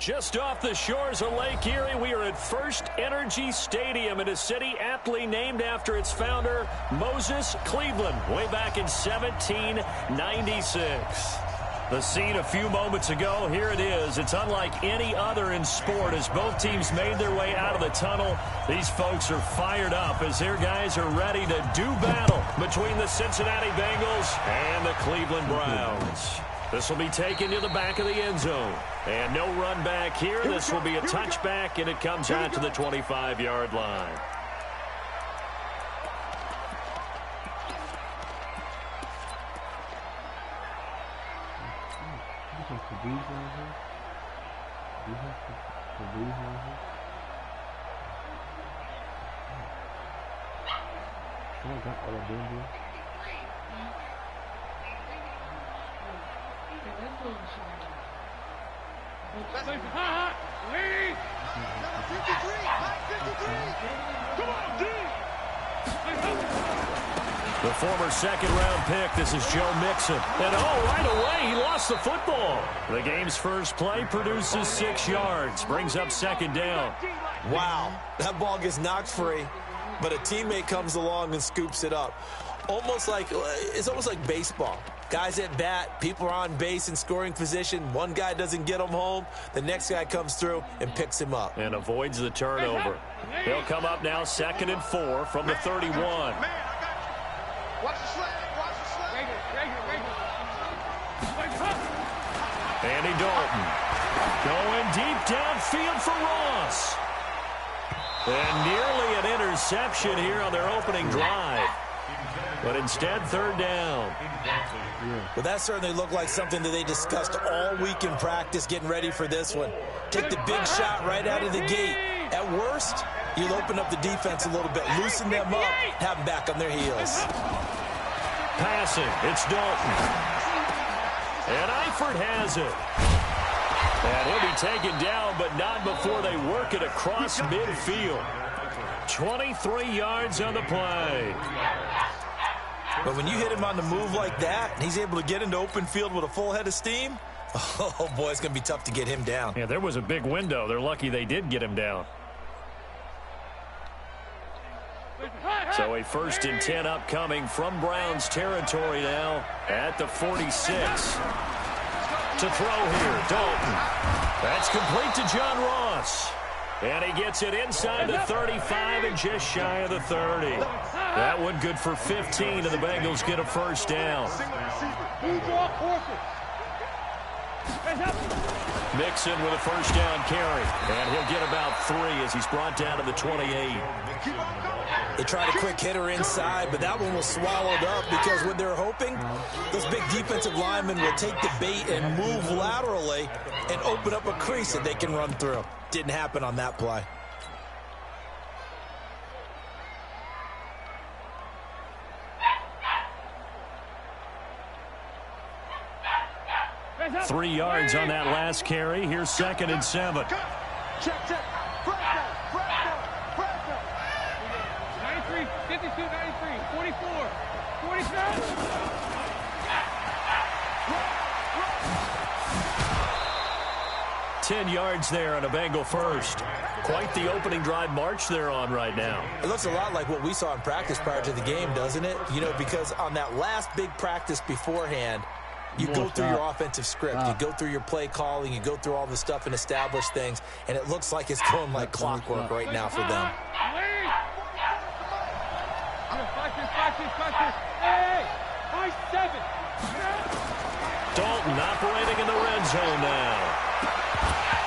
Just off the shores of Lake Erie, we are at First Energy Stadium in a city aptly named after its founder, Moses Cleveland, way back in 1796. The scene a few moments ago, here it is. It's unlike any other in sport as both teams made their way out of the tunnel. These folks are fired up as their guys are ready to do battle between the Cincinnati Bengals and the Cleveland Browns. This will be taken to the back of the end zone. And no run back here. This will be a touchback, and it comes out to the 25-yard line. The former second-round pick, this is Joe Mixon. And, right away, he lost the football. The game's first play produces 6 yards, brings up second down. Wow, that ball gets knocked free, but a teammate comes along and scoops it up. It's almost like baseball. Guys at bat, people are on base in scoring position. One guy doesn't get him home. The next guy comes through and picks him up. And avoids the turnover. They'll come up now 2nd and 4 from the 31. Watch the slant. Watch the slant. Andy Dalton going deep downfield for Ross. And nearly an interception here on their opening drive. But instead, 3rd down. Well, that certainly looked like something that they discussed all week in practice getting ready for this one. Take the big shot right out of the gate. At worst, you'll open up the defense a little bit, loosen them up, have them back on their heels. Passing, it's Dalton. And Eifert has it. And he'll be taken down, but not before they work it across midfield. 23 yards on the play. But when you hit him on the move like that, and he's able to get into open field with a full head of steam, oh, boy, it's going to be tough to get him down. Yeah, there was a big window. They're lucky they did get him down. So a 1st and 10 upcoming from Browns territory now at the 46. To throw here, Dalton. That's complete to John Ross. And he gets it inside the 35 and just shy of the 30. That one good for 15, and the Bengals get a 1st down. Mixon with a 1st down carry. And he'll get about 3 as he's brought down to the 28. They tried a quick hitter inside, but that one was swallowed up because what they're hoping, those big defensive linemen will take the bait and move laterally and open up a crease that they can run through. Didn't happen on that play. Check. 3 yards on that last carry. Here's 2nd and 7. Check. 93, 52, 93, 44, 47. 10 yards there on a Bengal 1st. Quite the opening drive march they're on right now. It looks a lot like what we saw in practice prior to the game, doesn't it? You know, because on that last big practice beforehand, you go through your offensive script. You go through your play calling. You go through all the stuff and establish things. And it looks like it's going like clockwork right now for them. Dalton operating in the red zone now.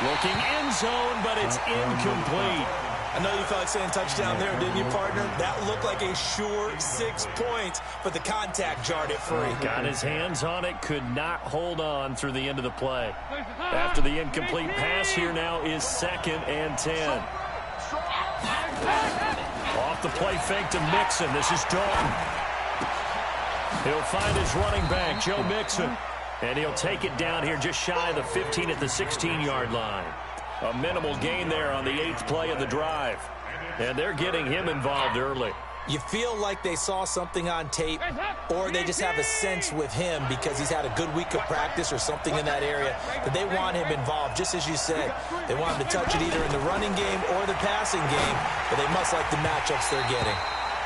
Looking end zone, but it's incomplete. I know you felt like saying touchdown there, didn't you, partner? That looked like a sure 6 points, but the contact jarred it free. Got his hands on it, could not hold on through the end of the play. After the incomplete pass, here now is 2nd and 10. Off the play fake to Mixon. This is Dalton. He'll find his running back, Joe Mixon. And he'll take it down here just shy of the 15 at the 16-yard line. A minimal gain there on the 8th play of the drive. And they're getting him involved early. You feel like they saw something on tape, or they just have a sense with him because he's had a good week of practice or something in that area that they want him involved. Just as you said, they want him to touch it either in the running game or the passing game, but they must like the matchups they're getting.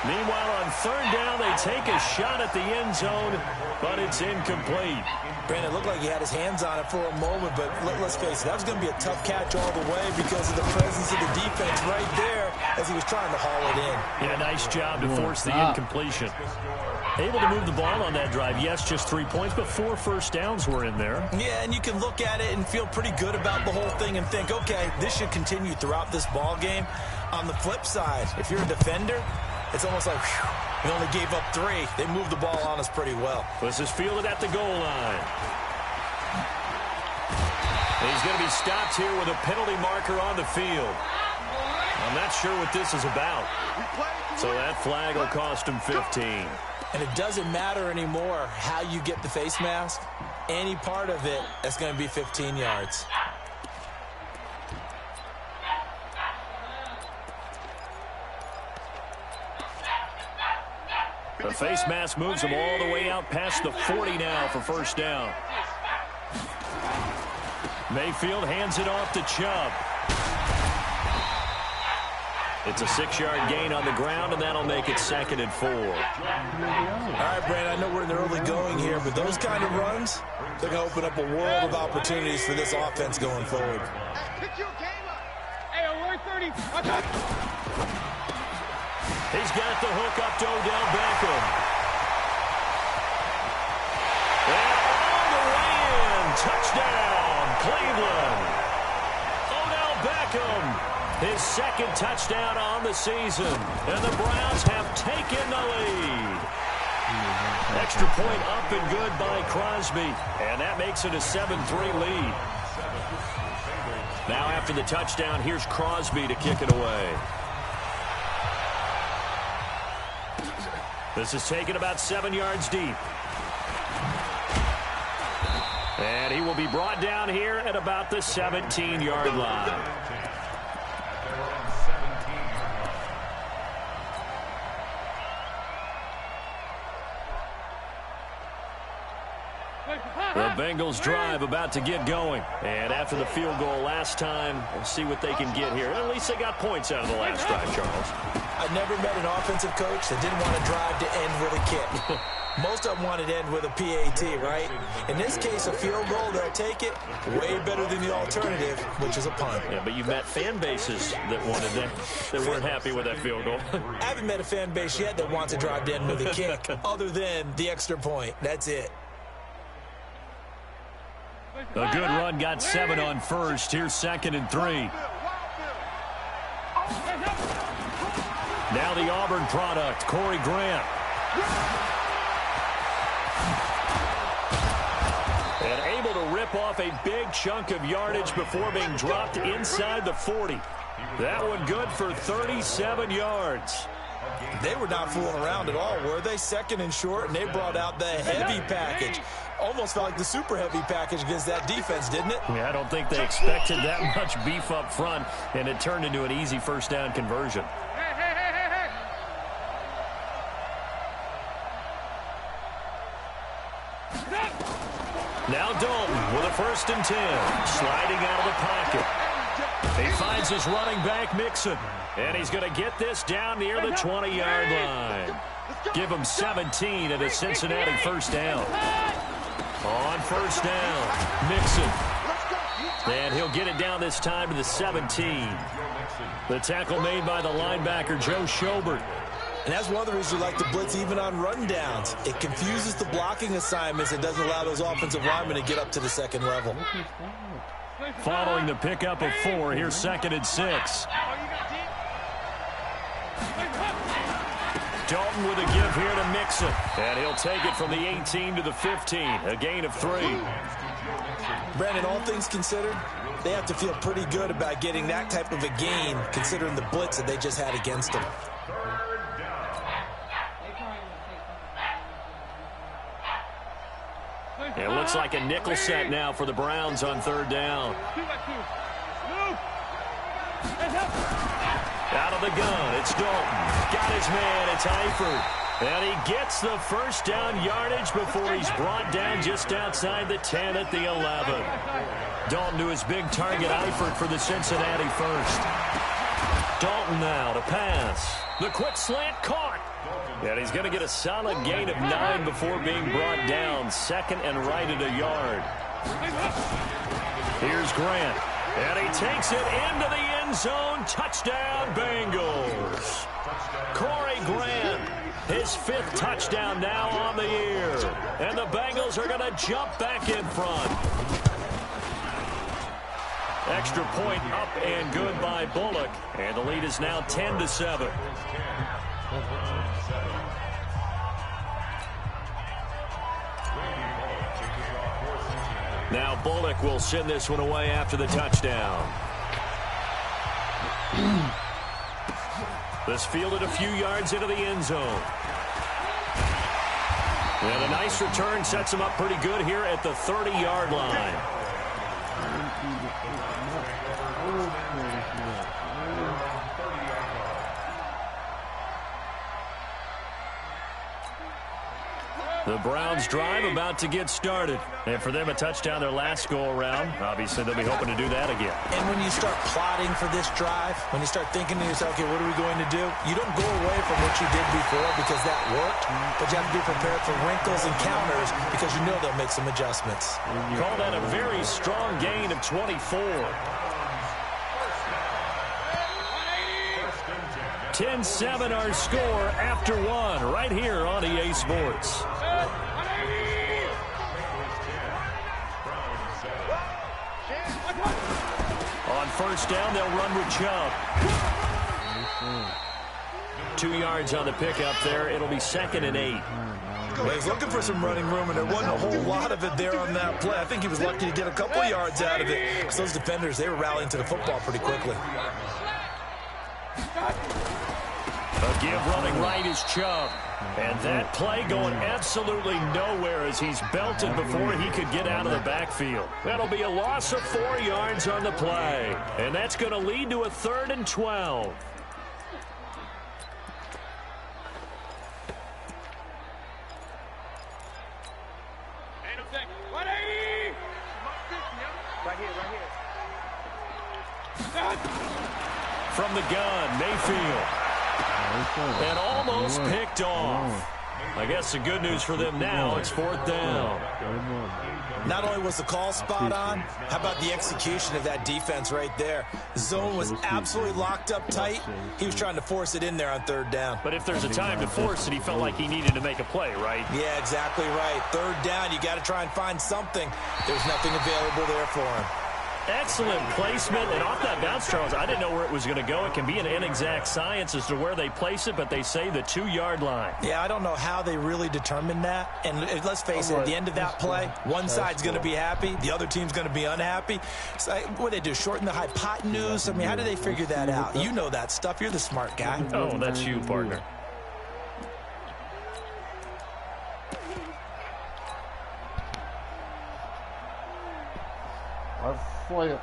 Meanwhile, on third down, they take a shot at the end zone, but it's incomplete. Brandon, it looked like he had his hands on it for a moment, but let's face it, that was going to be a tough catch all the way because of the presence of the defense right there as he was trying to haul it in. Yeah, nice job to force the incompletion. Able to move the ball on that drive. Yes, just 3 points, but 4 first downs were in there. Yeah, and you can look at it and feel pretty good about the whole thing and think, okay, this should continue throughout this ball game. On the flip side, if you're a defender, it's almost like, whew, we only gave up 3. They moved the ball on us pretty well. This is fielded at the goal line. He's going to be stopped here with a penalty marker on the field. I'm not sure what this is about. So that flag will cost him 15. And it doesn't matter anymore how you get the face mask. Any part of it, that's going to be 15 yards. The face mask moves him all the way out past the 40 now for first down. Mayfield hands it off to Chubb. It's a 6-yard gain on the ground, and that'll make it 2nd and 4. All right, Brandon, I know we're in the early going here, but those kind of runs, they're going to open up a world of opportunities for this offense going forward. Hey, alert 30. He's got the hook up to Odell Beckham. And all the way in. Touchdown, Cleveland. Odell Beckham, his 2nd touchdown on the season. And the Browns have taken the lead. Extra point up and good by Crosby. And that makes it a 7-3 lead. Now after the touchdown, here's Crosby to kick it away. This is taken about 7 yards deep. And he will be brought down here at about the 17-yard line. The Bengals drive about to get going. And after the field goal last time, we'll see what they can get here. At least they got points out of the last drive, Charles. I never met an offensive coach that didn't want to drive to end with a kick. Most of them wanted to end with a PAT, right? In this case, a field goal, they'll take it way better than the alternative, which is a punt. Yeah, but you've met fan bases that wanted that weren't happy with that field goal. I haven't met a fan base yet that wants to drive to end with a kick, other than the extra point. That's it. A good run, got 7 on first. Here's 2nd and 3. Now the Auburn product, Corey Grant. And able to rip off a big chunk of yardage before being dropped inside the 40. That one good for 37 yards. They were not fooling around at all, were they? 2nd and short, and they brought out the heavy package. Almost felt like the super heavy package against that defense, didn't it? Yeah, I don't think they expected that much beef up front, and it turned into an easy first down conversion. Now Dalton with a 1st and 10, sliding out of the pocket. He finds his running back, Mixon, and he's going to get this down near the 20-yard line. Give him 17 at a Cincinnati first down. On first down, Mixon. And he'll get it down this time to the 17. The tackle made by the linebacker, Joe Schobert. And that's one of the reasons we like to blitz even on rundowns. It confuses the blocking assignments. It doesn't allow those offensive linemen to get up to the 2nd level. Following the pickup of 4, here's 2nd and 6. Dalton with a give here to Mixon. And he'll take it from the 18 to the 15. A gain of 3. Brandon, all things considered, they have to feel pretty good about getting that type of a gain considering the blitz that they just had against them. It looks like a nickel set now for the Browns on 3rd down. Out of the gun, it's Dalton. Got his man, it's Eifert. And he gets the first down yardage before he's brought down just outside the 10 at the 11. Dalton to his big target, Eifert, for the Cincinnati first. Dalton now to pass. The quick slant caught. And he's going to get a solid gain of 9 before being brought down. Second and right at a yard. Here's Grant. And he takes it into the end zone. Touchdown, Bengals. Corey Grant, his 5th touchdown now on the year. And the Bengals are going to jump back in front. Extra point up and good by Bullock. And the lead is now 10-7. Now Bullock will send this one away after the touchdown. This fielded a few yards into the end zone. And a nice return sets him up pretty good here at the 30-yard line. The Browns drive about to get started. And for them, a touchdown their last go-around. Obviously, they'll be hoping to do that again. And when you start plotting for this drive, when you start thinking to yourself, okay, what are we going to do? You don't go away from what you did before because that worked, but you have to be prepared for wrinkles and counters because you know they'll make some adjustments. Call that a very strong gain of 24. 10-7 our score after 1 right here on EA Sports. On first down, they'll run with Chubb. 2 yards on the pickup there. It'll be 2nd and 8. Well, he's looking for some running room, and there wasn't a whole lot of it there on that play. I think he was lucky to get a couple yards out of it because those defenders, they were rallying to the football pretty quickly. A give running right is Chubb. And that play going absolutely nowhere as he's belted before he could get out of the backfield. That'll be a loss of 4 yards on the play. And that's going to lead to a 3rd and 12. From the gun, Mayfield. And almost picked off. I guess the good news for them now, it's 4th down. Not only was the call spot on, how about the execution of that defense right there? The zone was absolutely locked up tight. He was trying to force it in there on 3rd down. But if there's a time to force it, he felt like he needed to make a play, right? Yeah, exactly right. 3rd down, you got to try and find something. There's nothing available there for him. Excellent placement, and off that bounce, Charles, I didn't know where it was going to go. It can be an inexact science as to where they place it, but they say the 2-yard line. Yeah, I don't know how they really determined that. And let's face it, at the end of that play, one side's going to be happy, the other team's going to be unhappy. So, what do they do, shorten the hypotenuse? I mean, how do they figure that out? You know that stuff. You're the smart guy. Oh, that's you, partner. It.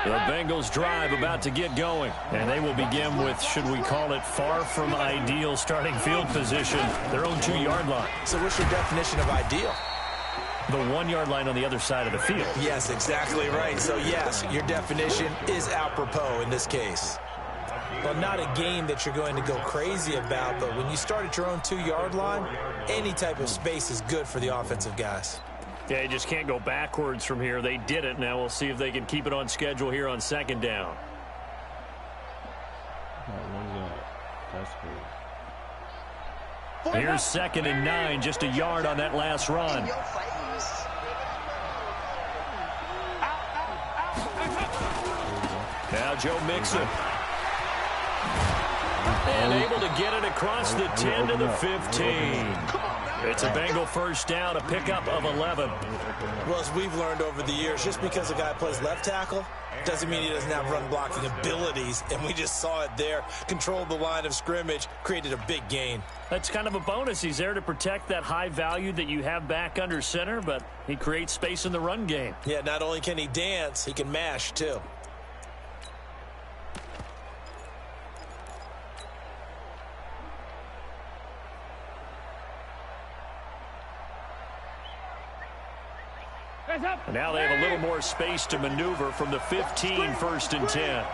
The Bengals drive about to get going, and they will begin with, should we call it, far from ideal starting field position, their own 2-yard line. So what's your definition of ideal? The 1-yard line on the other side of the field. Yes, exactly right. So yes, your definition is apropos in this case. Well, not a game that you're going to go crazy about, but when you start at your own 2-yard line, any type of space is good for the offensive guys. Yeah, you just can't go backwards from here. They did it. Now we'll see if they can keep it on schedule here on 2nd down. Here's 2nd and 9, just a yard on that last run. Now Joe Mixon. And able to get it across the 10 to the 15. It's a Bengal first down, a pickup of 11. Well, as we've learned over the years, just because a guy plays left tackle doesn't mean he doesn't have run blocking abilities, and we just saw it there. Controlled the line of scrimmage, created a big gain. That's kind of a bonus. He's there to protect that high value that you have back under center, but he creates space in the run game. Yeah, not only can he dance, he can mash too. And now they have a little more space to maneuver from the 15, first and 10.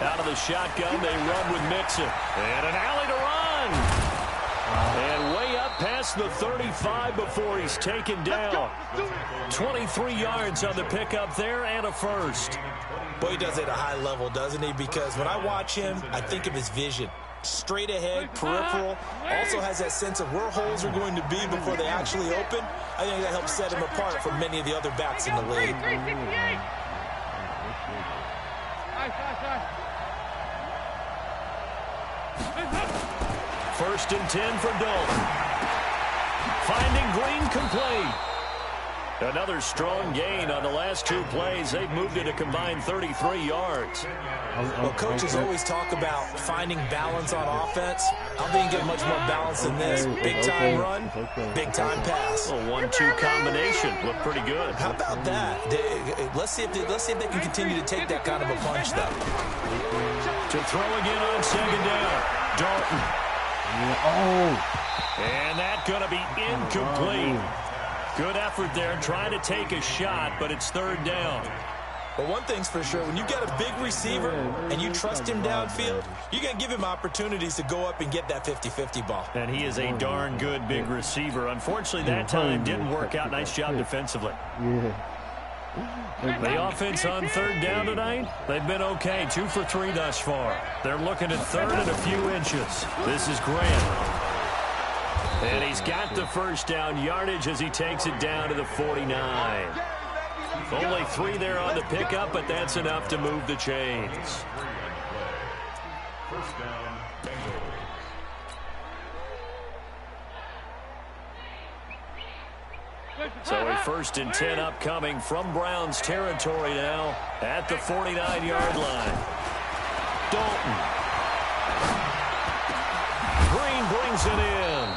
Out of the shotgun, they run with Mixon. And an alley to run. And way up past the 35 before he's taken down. 23 yards on the pickup there and a first. Boy, he does it at a high level, doesn't he? Because when I watch him, I think of his vision. Straight ahead, peripheral, also has that sense of where holes are going to be before they actually open. I think that helps set him apart from many of the other backs in the league. First and 10 for Dalton. Finding Green complete. Another strong gain on the last two plays. They've moved it a combined 33 yards. Well, coaches always talk about finding balance on offense. I don't think you get much more balance than this. Big-time run, big-time pass. A 1-2 combination. Looked pretty good. How about that? Let's see if they can continue to take that kind of a punch, though. To throw again on second down. Dalton. And that's going to be incomplete. Good effort there, trying to take a shot, but it's third down. But one thing's for sure, when you got a big receiver and you trust him downfield, you're going to give him opportunities to go up and get that 50-50 ball. And he is a darn good big receiver. Unfortunately, that time didn't work out. Nice job defensively. The offense on third down tonight, they've been okay. 2 for 3 thus far. They're looking at third and a few inches. This is Grant. And he's got the first down yardage as he takes it down to the 49. Only 3 there on the pickup, but that's enough to move the chains. First down, so a first and 10 upcoming from Browns territory now at the 49-yard line. Dalton. Green brings it in.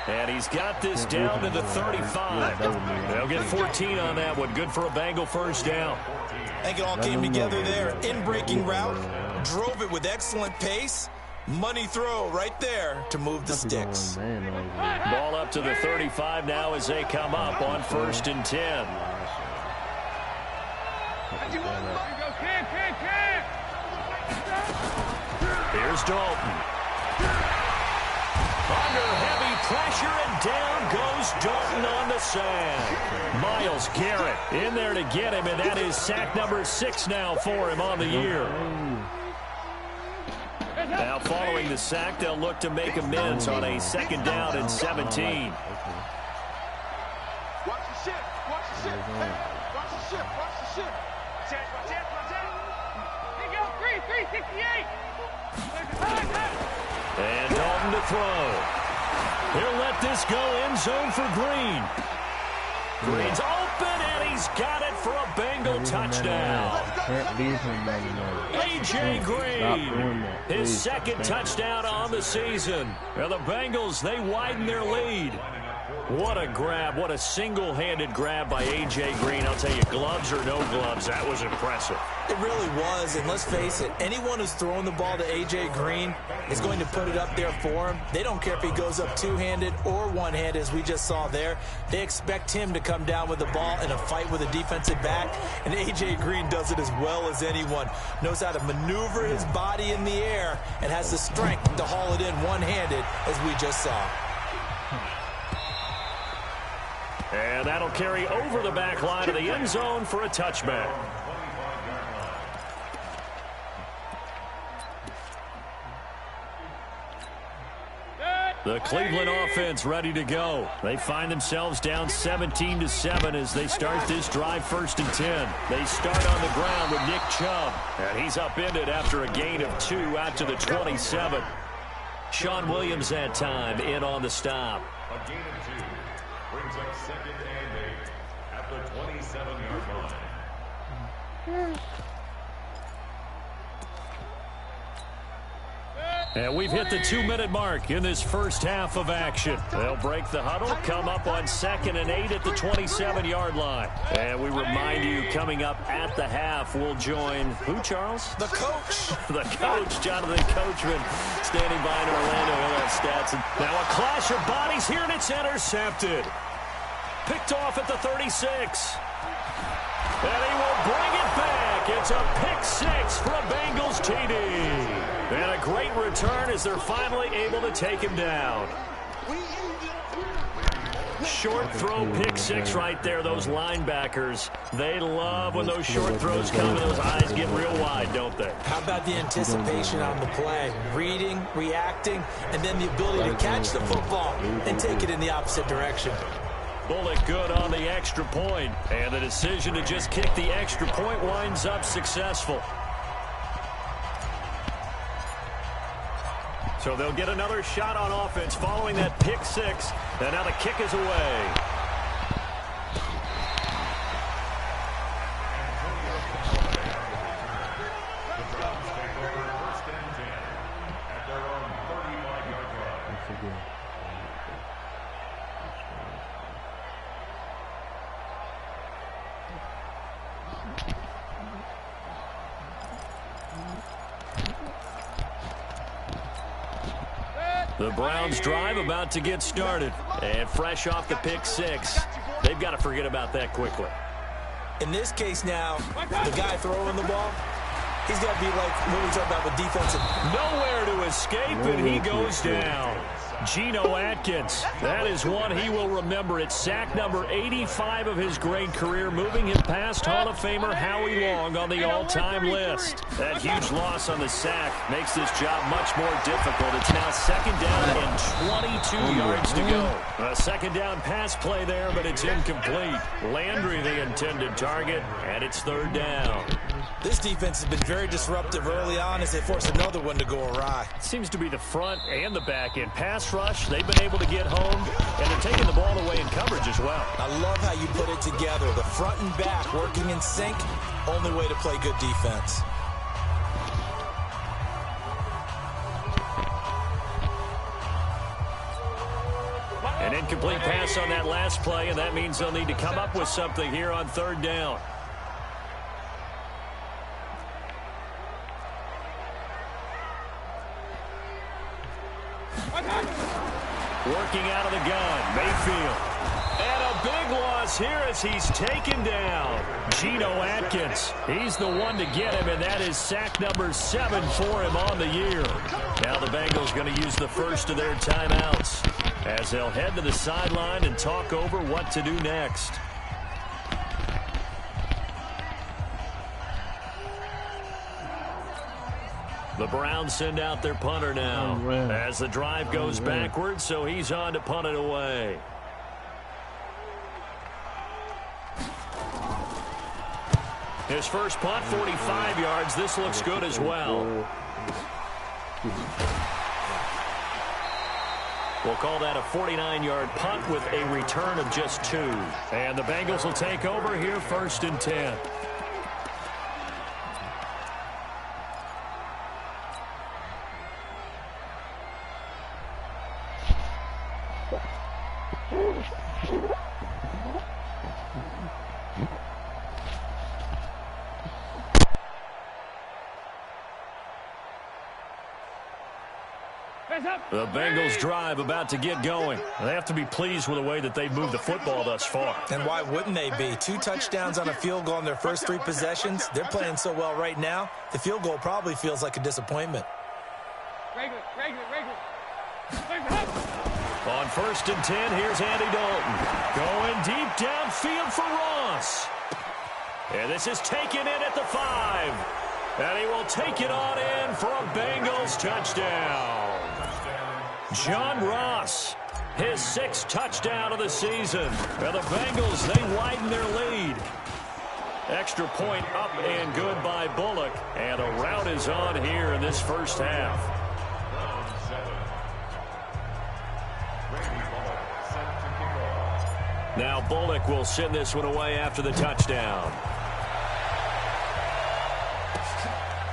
And he's got this down to the 35. They'll get 14 on that one. Good for a Bengal first down. I think it all came together there. In-breaking route. Drove it with excellent pace. Money throw right there to move the sticks. Ball up to the 35 now as they come up on first and 10. Here's Dalton. Under heavy pressure, and down goes Dalton on the sack. Myles Garrett in there to get him, and that is sack number 6 now for him on the year. Now following the sack, they'll look to make amends on a second down and 17. Watch the ship. Watch the ship. Watch the ship. Watch the ship. Watch it. Here you go. 368. And Dalton to throw. He'll let this go end zone for Green. Green's open, and he's got it for a Bengal touchdown. A.J. Green, his second touchdown on the season. Now the Bengals, they widen their lead. What a grab. What a single-handed grab by A.J. Green. I'll tell you, gloves or no gloves, that was impressive. It really was, and let's face it, anyone who's throwing the ball to A.J. Green is going to put it up there for him. They don't care if he goes up two-handed or one-handed, as we just saw there. They expect him to come down with the ball in a fight with a defensive back, and A.J. Green does it as well as anyone. Knows how to maneuver his body in the air and has the strength to haul it in one-handed, as we just saw. And that'll carry over the back line of the end zone for a touchback. The Cleveland offense ready to go. They find themselves down 17-7 as they start this drive first and 10. They start on the ground with Nick Chubb. And he's upended after a gain of 2 out to the 27. Sean Williams that time in on the stop. A gain of 2 brings up 2nd and 8 at the 27-yard line. And we've hit the 2-minute mark in this first half of action. They'll break the huddle, come up on 2nd and 8 at the 27-yard line. And we remind you, coming up at the half, we'll join who, Charles? The coach. The coach, Jonathan Coachman, standing by in Orlando. He'll have stats. And now a clash of bodies here, and it's intercepted. Picked off at the 36. And he will bring it back. It's a pick 6 for a Bengals TD. And a great return as they're finally able to take him down. Short throw, pick 6 right there. Those linebackers, they love when those short throws come and those eyes get real wide, don't they? How about the anticipation on the play? Reading, reacting, and then the ability to catch the football and take it in the opposite direction. Bullock good on the extra point, and the decision to just kick the extra point winds up successful. So they'll get another shot on offense following that pick 6, and now the kick is away. The Browns drive about to get started. And fresh off the pick 6, they've got to forget about that quickly. In this case now, the guy throwing the ball, he's got to be like what we talked about with defensive. Nowhere to escape, and he goes down. Geno Atkins, that is one he will remember. It's sack number 85 of his great career, moving him past Hall of Famer Howie Long on the all-time list. That huge loss on the sack makes this job much more difficult. It's now 2nd down and 22 yards to go. A 2nd down pass play there, but it's incomplete. Landry the intended target, and it's 3rd down. This defense has been very disruptive early on as they force another one to go awry. Seems to be the front and the back end. Pass rush, they've been able to get home, and they're taking the ball away in coverage as well. I love how you put it together. The front and back working in sync, only way to play good defense. An incomplete pass on that last play, and that means they'll need to come up with something here on 3rd down. Working out of the gun, Mayfield. And a big loss here as he's taken down. Geno Atkins, he's the one to get him, and that is sack number 7 for him on the year. Now the Bengals going to use the first of their timeouts as they'll head to the sideline and talk over what to do next. The Browns send out their punter now as the drive goes backwards, so he's on to punt it away. His first punt, 45 yards. This looks good as well. We'll call that a 49-yard punt with a return of just 2. And the Bengals will take over here 1st and 10. The Bengals drive about to get going. They have to be pleased with the way that they've moved the football thus far. And why wouldn't they be? 2 touchdowns on a field goal in their first 3 possessions. They're playing so well right now, the field goal probably feels like a disappointment. Regular. On 1st and 10, here's Andy Dalton. Going deep downfield for Ross. And this is taken in at the 5. And he will take it on in for a Bengals touchdown. John Ross, his 6th touchdown of the season. And the Bengals, they widen their lead. Extra point up and good by Bullock. And a rout is on here in this first half. Now Bullock will send this one away after the touchdown.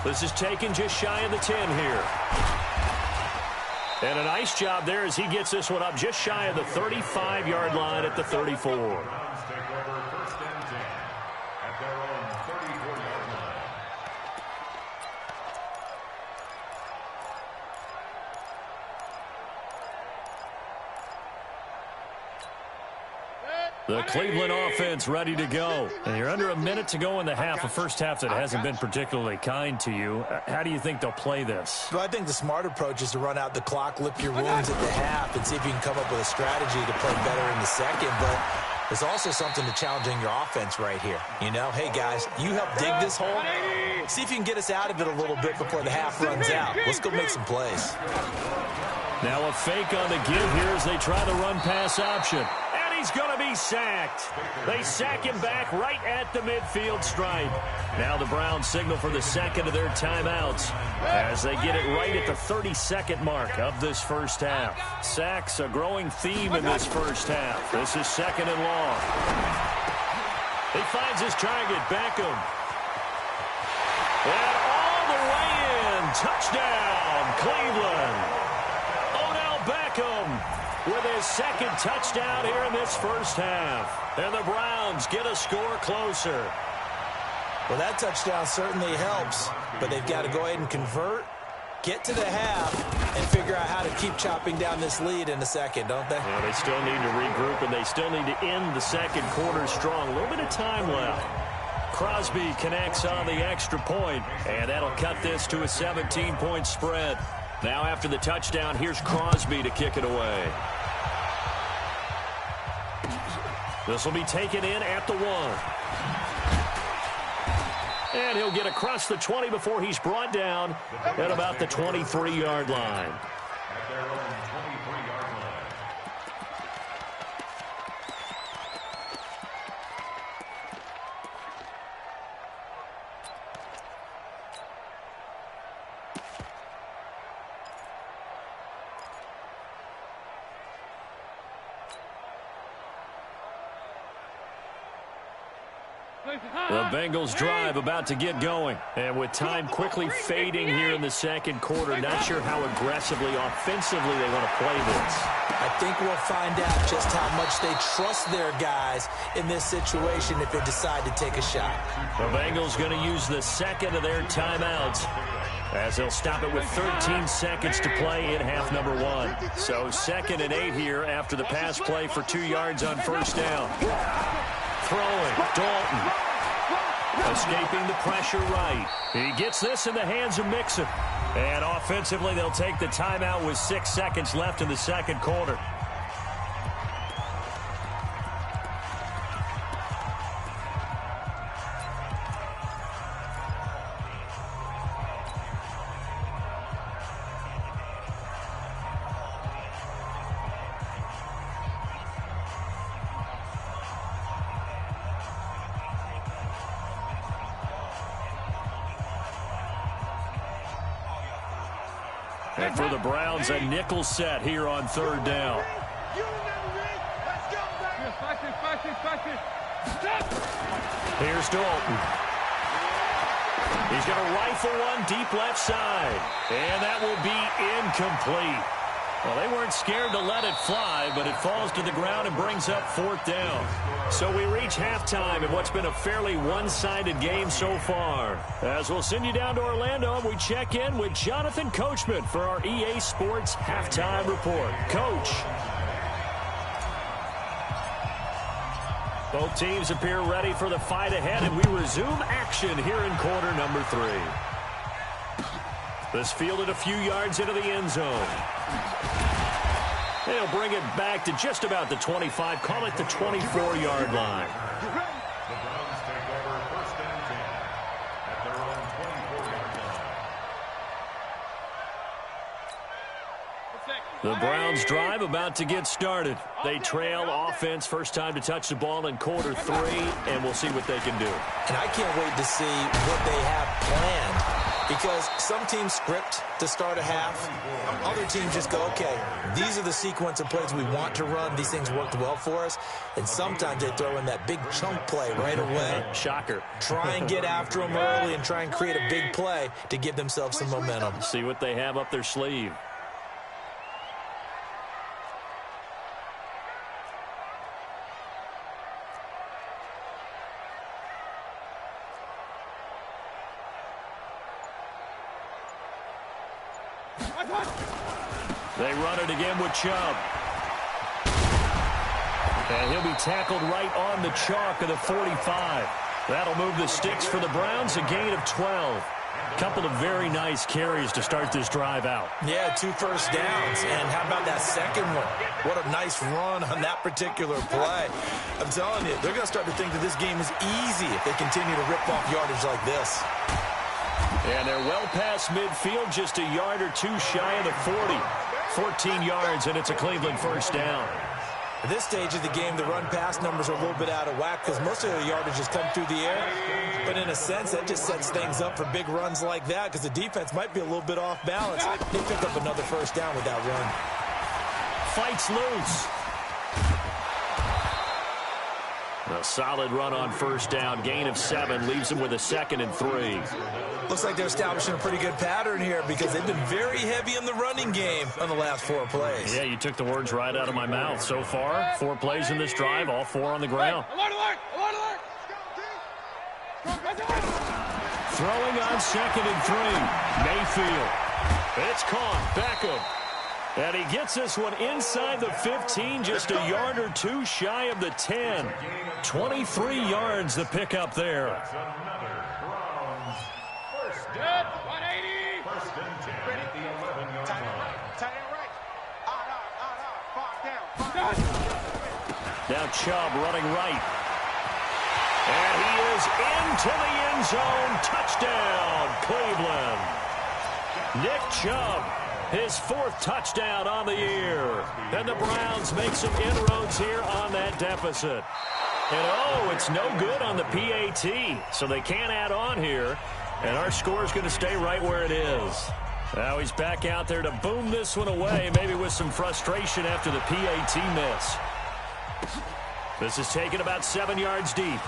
This is taken just shy of the 10 here. And a nice job there as he gets this one up just shy of the 35-yard line at the 34. The Cleveland offense ready to go. And you're under a minute to go in the half, a first half that hasn't been particularly kind to you. How do you think they'll play this? Well, I think the smart approach is to run out the clock, lick your wounds at the half, and see if you can come up with a strategy to play better in the second. But there's also something to challenging your offense right here. You know, hey, guys, you help dig this hole. See if you can get us out of it a little bit before the half runs out. Let's go make some plays. Now a fake on the give here as they try the run-pass option. He's going to be sacked. They sack him back right at the midfield stripe. Now the Browns signal for the second of their timeouts as they get it right at the 32nd mark of this first half. Sacks a growing theme in this first half. This is second and long. He finds his target, Beckham. And all the way in. Touchdown, Cleveland. Odell Beckham with his second touchdown here in this first half. And the Browns get a score closer. Well, that touchdown certainly helps, but they've got to go ahead and convert, get to the half, and figure out how to keep chopping down this lead in the second, don't they? Yeah, they still need to regroup, and they still need to end the second quarter strong. A little bit of time left. Crosby connects on the extra point, and that'll cut this to a 17-point spread. Now after the touchdown, here's Crosby to kick it away. This will be taken in at the 1. And he'll get across the 20 before he's brought down at about the 23-yard line. At their own 23-yard line. The Bengals drive about to get going. And with time quickly fading here in the second quarter, not sure how aggressively, offensively they want to play this. I think we'll find out just how much they trust their guys in this situation if they decide to take a shot. The Bengals going to use the second of their timeouts as they'll stop it with 13 seconds to play in half number 1. So 2nd and 8 here after the pass play for 2 yards on first down. Throwing, Dalton. Escaping the pressure right. He gets this in the hands of Mixon. And offensively, they'll take the timeout with 6 seconds left in the second quarter. And for the Browns, a nickel set here on third down. Here's Dalton. He's going to rifle one deep left side. And that will be incomplete. Well, they weren't scared to let it fly, but it falls to the ground and brings up 4th down. So we reach halftime in what's been a fairly one-sided game so far. As we'll send you down to Orlando, and we check in with Jonathan Coachman for our EA Sports Halftime Report. Coach. Both teams appear ready for the fight ahead, and we resume action here in quarter number 3. This fielded a few yards into the end zone. They'll bring it back to just about the 25, call it the 24-yard line. The Browns take over 1st and 10 at their own 24-yard line. The Browns drive about to get started. They trail offense, first time to touch the ball in quarter 3, and we'll see what they can do. And I can't wait to see what they have planned Because some teams script to start a half. Other teams just go, okay, these are the sequence of plays we want to run. These things worked well for us. And sometimes they throw in that big chunk play right away. Shocker. Try and get after them early and try and create a big play to give themselves some momentum. See what they have up their sleeve. They run it again with Chubb. And he'll be tackled right on the chalk of the 45. That'll move the sticks for the Browns, a gain of 12. Couple of very nice carries to start this drive out. Yeah, 2 first downs. And how about that second one? What a nice run on that particular play. I'm telling you, they're going to start to think that this game is easy if they continue to rip off yardage like this. And they're well past midfield, just a yard or two shy of the 40. 14 yards, and it's a Cleveland first down. At this stage of the game, the run-pass numbers are a little bit out of whack because most of the yardage has come through the air. But in a sense, that just sets things up for big runs like that because the defense might be a little bit off balance. They pick up another first down with that run. Fights loose. A solid run on first down. Gain of 7 leaves him with a 2nd and 3. Looks like they're establishing a pretty good pattern here because they've been very heavy in the running game on the last 4 plays. Yeah, you took the words right out of my mouth. So far, 4 plays in this drive, all 4 on the ground. Alert! Throwing on 2nd and 3. Mayfield. It's caught. Beckham. And he gets this one inside the 15, just a yard or 2 shy of the 10. 23 yards the pickup there. Good. 180. First and 10 at the 11-yard line. Tight end right. Down. Now Chubb running right. And he is into the end zone. Touchdown, Cleveland. Nick Chubb, his 4th touchdown on the year. And the Browns make some inroads here on that deficit. And, it's no good on the PAT, so they can't add on here. And our score is going to stay right where it is. Now he's back out there to boom this one away, maybe with some frustration after the PAT miss. This is taken about 7 yards deep.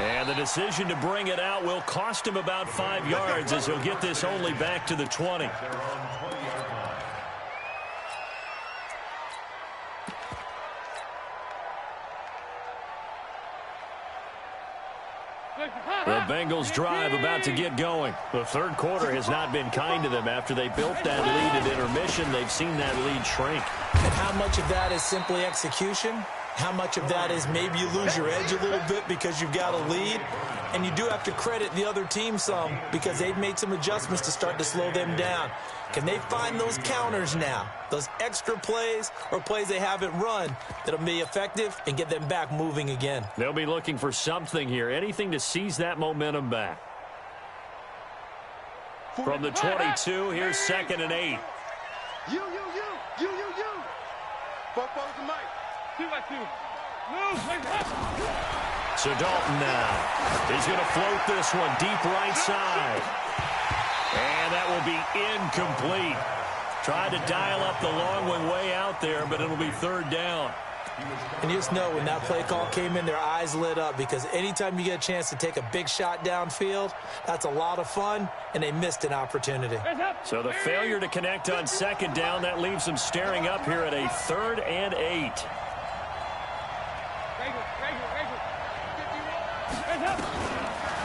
And the decision to bring it out will cost him about 5 yards as he'll get this only back to the 20. The Bengals drive about to get going. The third quarter has not been kind to them. After they built that lead at intermission, they've seen that lead shrink. And how much of that is simply execution? How much of that is maybe you lose your edge a little bit because you've got a lead? And you do have to credit the other team some because they've made some adjustments to start to slow them down. Can they find those counters now, those extra plays or plays they haven't run that'll be effective and get them back moving again? They'll be looking for something here, anything to seize that momentum back. From the 22, here's 2nd and 8. You. Both the mic. 2-by-2. Move. So Dalton now. He's going to float this one deep right side. And that will be incomplete. Tried to dial up the long one way out there, but it'll be 3rd down. And you just know when that play call came in, their eyes lit up because anytime you get a chance to take a big shot downfield, that's a lot of fun, and they missed an opportunity. So the failure to connect on 2nd down, that leaves them staring up here at a 3rd and 8.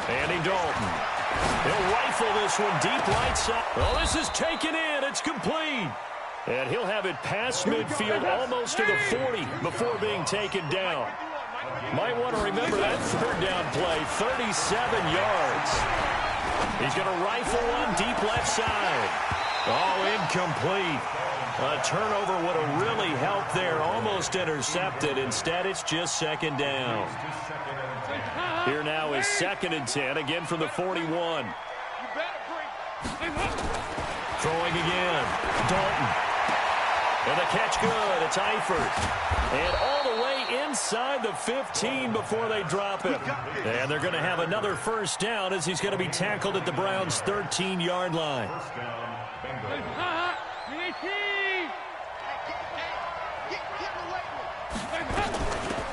Andy Dalton. He'll rifle this one deep right side. Oh, this is taken in. It's complete. And he'll have it past midfield almost to the 40 before being taken down. Might want to remember that 3rd down play, 37 yards. He's going to rifle one deep left side. Oh, incomplete. A turnover would have really helped there, almost intercepted. Instead, it's just 2nd down. Here now is 2nd and 10, again from the 41. Throwing again. Dalton. And the catch good. It's Eifert. And all the way inside the 15 before they drop him. And they're going to have another first down as he's going to be tackled at the Browns' 13-yard line.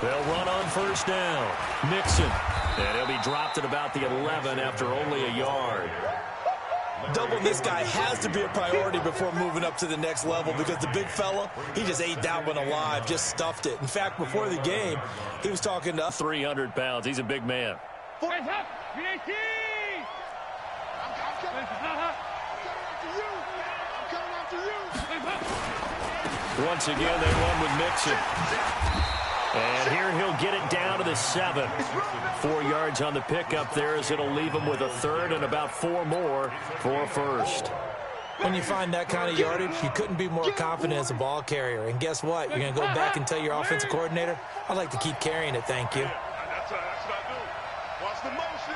They'll run on first down. Mixon. And he'll be dropped at about the 11 after only a yard. Doubling this guy has to be a priority before moving up to the next level because the big fella, he just ate that one alive, just stuffed it. In fact, before the game, he was talking to 300 pounds. He's a big man. Once again, they run with Mixon. And here he'll get it down to the 7. 4 yards on the pickup there as it'll leave him with a third and about 4 more for a first. When you find that kind of yardage, you couldn't be more confident as a ball carrier. And guess what? You're going to go back and tell your offensive coordinator, I'd like to keep carrying it, thank you. That's what I do. Watch the motion.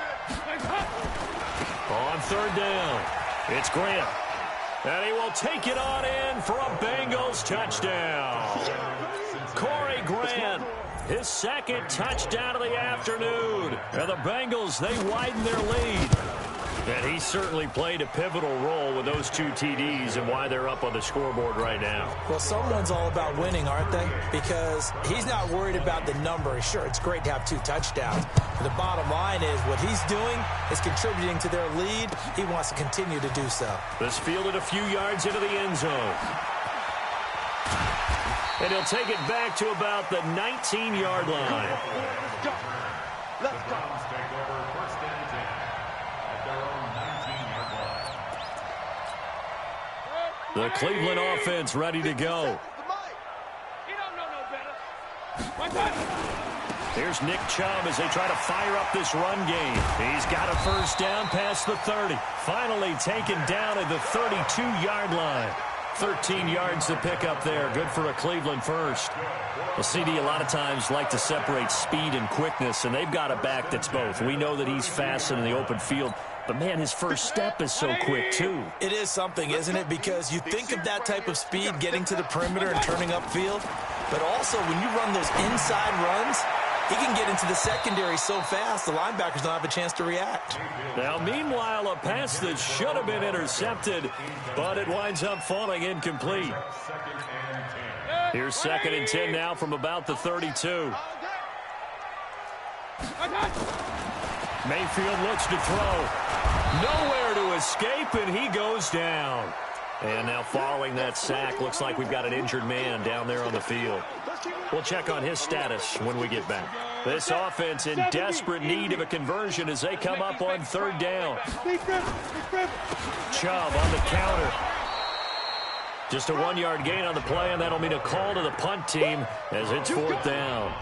On third down, it's Grant. And he will take it on in for a Bengals touchdown. Corey Grant, his second touchdown of the afternoon. And the Bengals, they widen their lead. And he certainly played a pivotal role with those 2 TDs and why they're up on the scoreboard right now. Well, someone's all about winning, aren't they? Because he's not worried about the number. Sure, it's great to have 2 touchdowns. But the bottom line is what he's doing is contributing to their lead. He wants to continue to do so. This fielded a few yards into the end zone. And he'll take it back to about the 19-yard line. Let's go. Let's go. The Cleveland offense ready to go. Here's Nick Chubb as they try to fire up this run game. He's got a first down past the 30. Finally taken down at the 32-yard line. 13 yards to pick up there. Good for a Cleveland first. Well, CD, a lot of times like to separate speed and quickness, and they've got a back that's both. We know that he's fast in the open field, but, man, his first step is so quick, too. It is something, isn't it? Because you think of that type of speed getting to the perimeter and turning upfield, but also when you run those inside runs, he can get into the secondary so fast the linebackers don't have a chance to react. Now, meanwhile, a pass that should have been intercepted, but it winds up falling incomplete. Here's 2nd and 10 now from about the 32. Mayfield looks to throw. Nowhere to escape, and he goes down. And now following that sack, looks like we've got an injured man down there on the field. We'll check on his status when we get back. This offense in desperate need of a conversion as they come up on third down. Chubb on the counter. Just a 1-yard gain on the play, and that'll mean a call to the punt team as it's 4th down.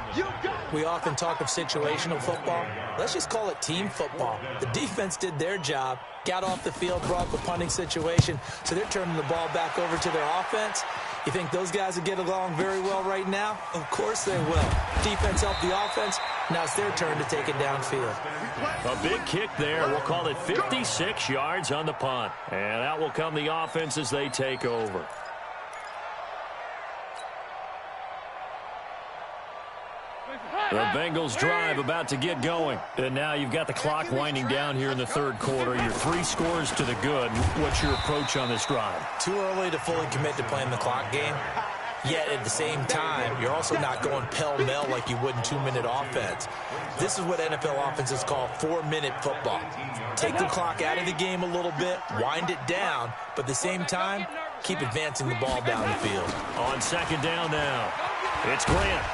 We often talk of situational football. Let's just call it team football. The defense did their job, got off the field, brought the punting situation, so they're turning the ball back over to their offense. You think those guys will get along very well right now? Of course they will. Defense helped the offense. Now it's their turn to take it downfield. A big kick there. We'll call it 56 yards on the punt. And out will come the offense as they take over. The Bengals drive about to get going. And now you've got the clock winding down here in the third quarter. You're 3 scores to the good. What's your approach on this drive? Too early to fully commit to playing the clock game. Yet at the same time, you're also not going pell-mell like you would in 2-minute offense. This is what NFL offenses call 4-minute football. Take the clock out of the game a little bit, wind it down, but at the same time, keep advancing the ball down the field. On 2nd down now, it's Grant.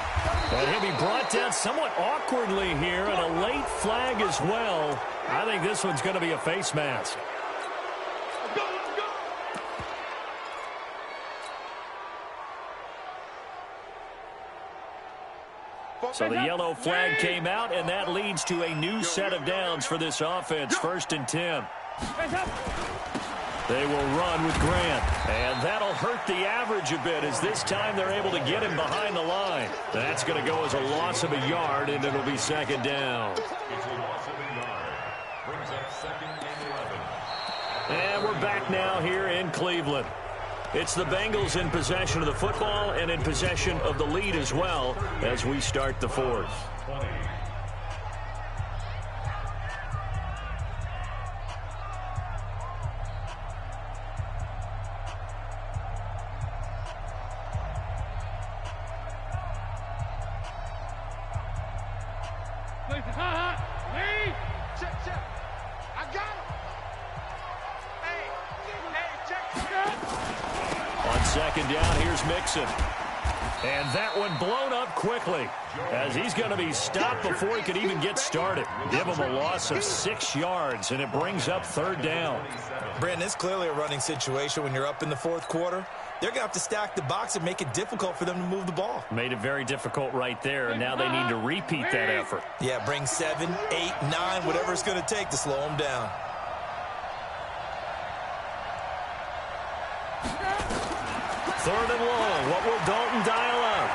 And he'll be brought down somewhat awkwardly here, and a late flag as well. I think this one's going to be a face mask. So the yellow flag came out, and that leads to a new set of downs for this offense. 1st and 10. They will run with Grant, and that'll hurt the average a bit as this time they're able to get him behind the line. That's going to go as a loss of a yard, and it'll be 2nd down. And we're back now here in Cleveland. It's the Bengals in possession of the football and in possession of the lead as well as we start the fourth. Second down, here's Mixon. And that one blown up quickly as he's going to be stopped before he could even get started. Give him a loss of 6 yards, and it brings up third down. Brandon, it's clearly a running situation when you're up in the fourth quarter. They're going to have to stack the box and make it difficult for them to move the ball. Made it very difficult right there, and now they need to repeat that effort. Yeah, bring 7, 8, 9, whatever it's going to take to slow them down. Third and long. What will Dalton dial up?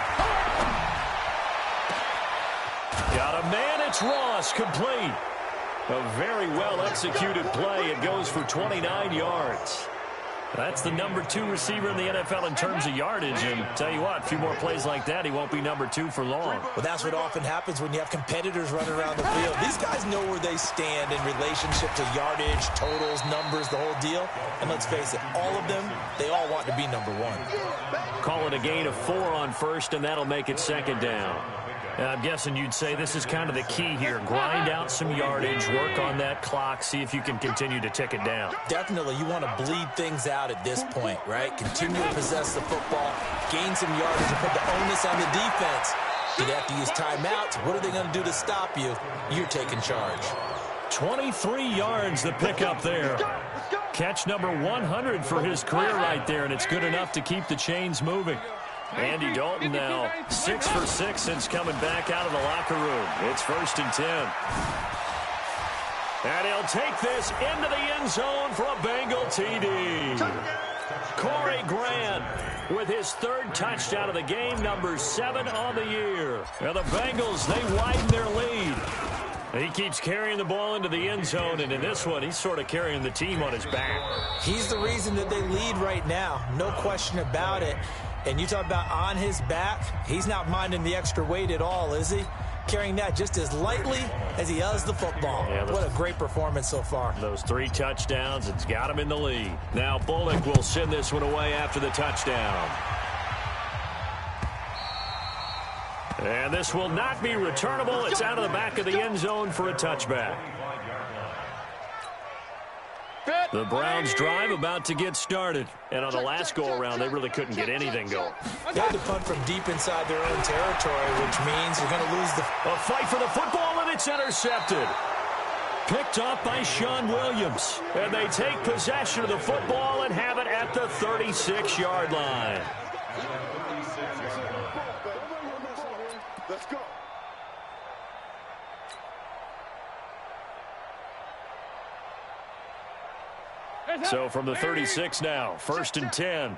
Got a man. It's Ross. Complete. A very well-executed play. It goes for 29 yards. That's the number 2 receiver in the NFL in terms of yardage. And tell you what, a few more plays like that, he won't be number 2 for long. Well, that's what often happens when you have competitors running around the field. These guys know where they stand in relationship to yardage, totals, numbers, the whole deal. And let's face it, all of them, they all want to be number 1. Call it a gain of 4 on first, and that'll make it second down. And I'm guessing you'd say this is kind of the key here. Grind out some yardage, work on that clock, see if you can continue to tick it down. Definitely, you want to bleed things out at this point, right? Continue to possess the football, gain some yardage, and put the onus on the defense. Do they have to use timeouts? What are they going to do to stop you? You're taking charge. 23 yards the pickup there. Catch number 100 for his career right there, and it's good enough to keep the chains moving. Andy Dalton now 6 for 6 since coming back out of the locker room. It's 1st and 10. And he'll take this into the end zone for a Bengal TD. Corey Grant with his 3rd touchdown of the game, number 7 on the year. And the Bengals, they widen their lead. He keeps carrying the ball into the end zone, and in this one, he's sort of carrying the team on his back. He's the reason that they lead right now. No question about it. And you talk about on his back, he's not minding the extra weight at all, is he? Carrying that just as lightly as he does the football. Yeah, what a great performance so far. Those 3 touchdowns, it's got him in the lead. Now Bullock will send this one away after the touchdown. And this will not be returnable. It's out of the back of the end zone for a touchback. The Browns drive about to get started. And on the last go-around, they really couldn't get anything going. They had to punt from deep inside their own territory, which means you're going to lose the... A fight for the football, and it's intercepted. Picked up by Sean Williams. And they take possession of the football and have it at the 36-yard line. Let's go. So from the 36 now, 1st and 10.